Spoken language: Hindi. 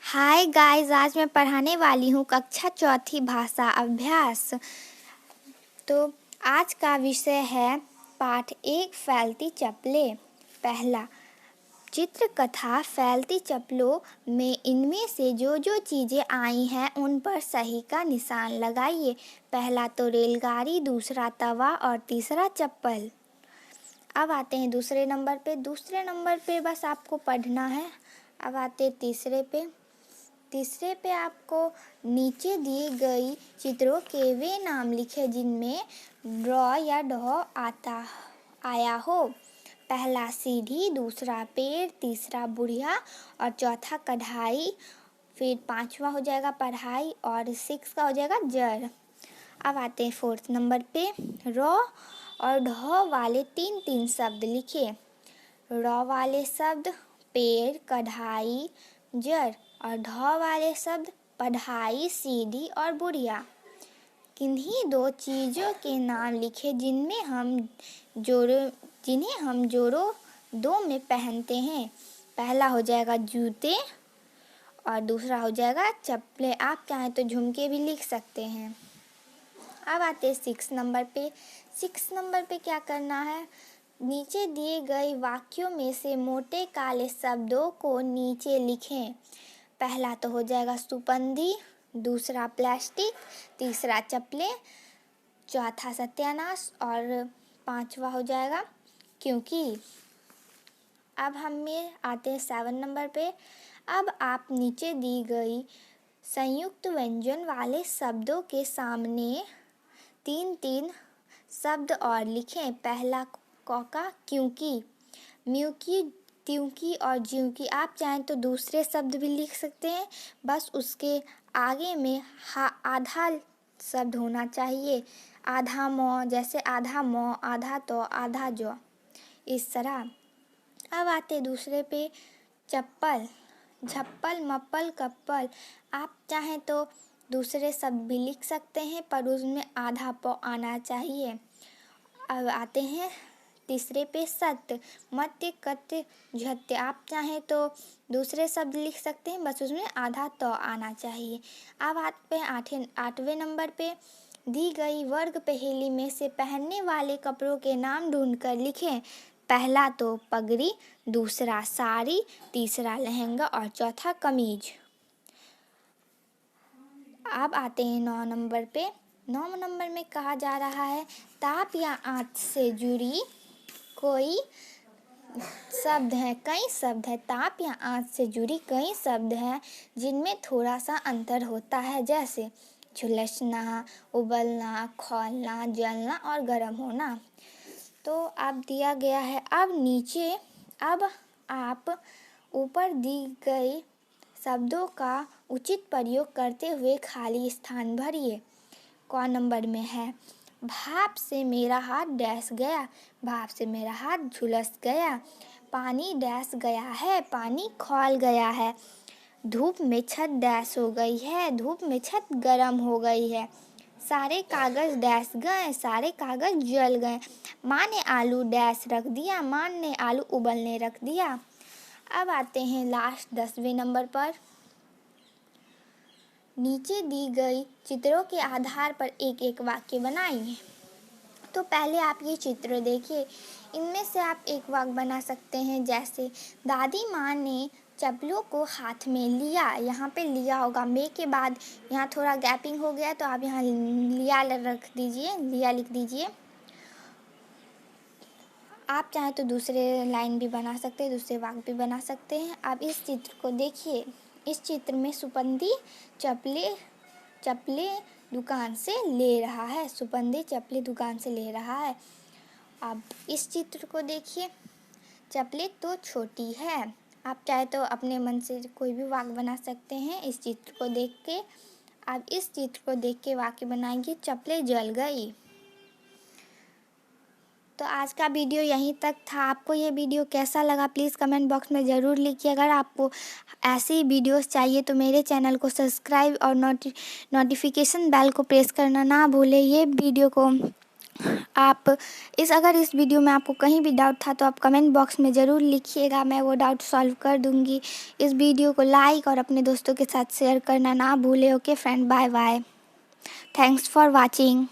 हाय गाइस, आज मैं पढ़ाने वाली हूँ कक्षा चौथी भाषा अभ्यास। तो आज का विषय है पाठ 1 फैलती चप्पलें। पहला, चित्र कथा फैलती चप्पलों में इनमें से जो जो चीज़ें आई हैं उन पर सही का निशान लगाइए। पहला तो रेलगाड़ी, दूसरा तवा और तीसरा चप्पल। अब आते हैं दूसरे नंबर पे बस आपको पढ़ना है। अब आते हैं तीसरे पे आपको नीचे दी गई चित्रों के वे नाम लिखे जिनमें ड्रॉ या ढ आया हो। पहला सीढ़ी, दूसरा पेड़, तीसरा बुढ़िया और चौथा कढ़ाई, फिर पांचवा हो जाएगा पढ़ाई और 6 का हो जाएगा जड़। अब आते हैं 4th नंबर पे। र और ढ वाले 3-3 शब्द लिखे। र वाले शब्द पेड़, कढ़ाई, जड़ और ढ वाले शब्द पढ़ाई, सीढ़ी और बुढ़िया। किन्हीं दो चीज़ों के नाम लिखे जिन्हें हम जोड़ों 2 में पहनते हैं। पहला हो जाएगा जूते और दूसरा हो जाएगा चप्पलें। आप चाहें तो झुमके भी लिख सकते हैं। अब आते हैं 6 नंबर पे। 6 नंबर पे क्या करना है, नीचे दिए गए वाक्यों में से मोटे काले शब्दों को नीचे लिखें। पहला तो हो जाएगा सुपंदी, दूसरा प्लास्टिक, तीसरा चप्पलें, चौथा सत्यानाश और पांचवा हो जाएगा क्योंकि। अब हमें आते हैं 7 नंबर पे। अब आप नीचे दी गई संयुक्त व्यंजन वाले शब्दों के सामने 3-3 शब्द और लिखें। पहला कौका क्योंकि, म्यूकी, त्योंकी और ज्योंकी। आप चाहें तो दूसरे शब्द भी लिख सकते हैं, बस उसके आगे में आधा शब्द होना चाहिए। आधा मौ, जैसे आधा मौ, आधा तो, आधा जो, इस तरह। अब आते दूसरे पे, चप्पल, झप्पल, मप्पल, कप्पल। आप चाहें तो दूसरे शब्द भी लिख सकते हैं पर उसमें आधा प आना चाहिए। अब आते हैं तीसरे पे, सत्य, मत्य, कत्य, झत्य। आप चाहें तो दूसरे शब्द लिख सकते हैं, बस उसमें आधा तो आना चाहिए। अब आते हैं 8वें नंबर पे। दी गई वर्ग पहेली में से पहनने वाले कपड़ों के नाम ढूंढकर लिखें। पहला तो पगड़ी, दूसरा साड़ी, तीसरा लहंगा और चौथा कमीज। अब आते हैं 9 नंबर पे। 9 नंबर में कहा जा रहा है, ताप या आँच से जुड़ी कोई शब्द है, कई शब्द है। ताप या आँच से जुड़ी कई शब्द हैं जिनमें थोड़ा सा अंतर होता है, जैसे झुलसना, उबलना, खौलना, जलना और गर्म होना। तो अब दिया गया है। अब आप ऊपर दी गई शब्दों का उचित प्रयोग करते हुए खाली स्थान भरिए। क नंबर में है, भाप से मेरा हाथ डैश गया, भाप से मेरा हाथ झुलस गया। पानी डैश गया है, पानी खौल गया है। धूप में छत डैश हो गई है, धूप में छत गर्म हो गई है। सारे कागज डैश गए, सारे कागज जल गए। माँ ने आलू डैश रख दिया, माँ ने आलू उबलने रख दिया। अब आते हैं लास्ट 10वें नंबर पर। नीचे दी गई चित्रों के आधार पर एक एक वाक्य बनाइए। तो पहले आप ये चित्र देखिए, इनमें से आप एक वाक्य बना सकते हैं, जैसे दादी माँ ने चप्पलों को हाथ में लिया। यहाँ पे लिया होगा, में के बाद यहाँ थोड़ा गैपिंग हो गया तो आप यहाँ लिया रख दीजिए, लिया लिख दीजिए। आप चाहें तो दूसरे लाइन भी बना सकते हैं, दूसरे वाक्य भी बना सकते हैं। आप इस चित्र को देखिए। इस चित्र में सुपंदी चप्पलें दुकान से ले रहा है, सुपंदी चप्पलें दुकान से ले रहा है। अब इस चित्र को देखिए, चप्पलें तो छोटी है। आप चाहे तो अपने मन से कोई भी वाक्य बना सकते हैं इस चित्र को देख के। आप इस चित्र को देख के वाक्य बनाएंगे, चप्पलें जल गई। तो आज का वीडियो यहीं तक था। आपको ये वीडियो कैसा लगा प्लीज़ कमेंट बॉक्स में ज़रूर लिखिए। अगर आपको ऐसे ही वीडियोस चाहिए तो मेरे चैनल को सब्सक्राइब और नोटिफिकेशन बेल को प्रेस करना ना भूलें। ये वीडियो को आप अगर इस वीडियो में आपको कहीं भी डाउट था तो आप कमेंट बॉक्स में ज़रूर लिखिएगा, मैं वो डाउट सॉल्व कर दूँगी। इस वीडियो को लाइक और अपने दोस्तों के साथ शेयर करना ना भूलें। Okay friend, bye bye. Thanks for watching.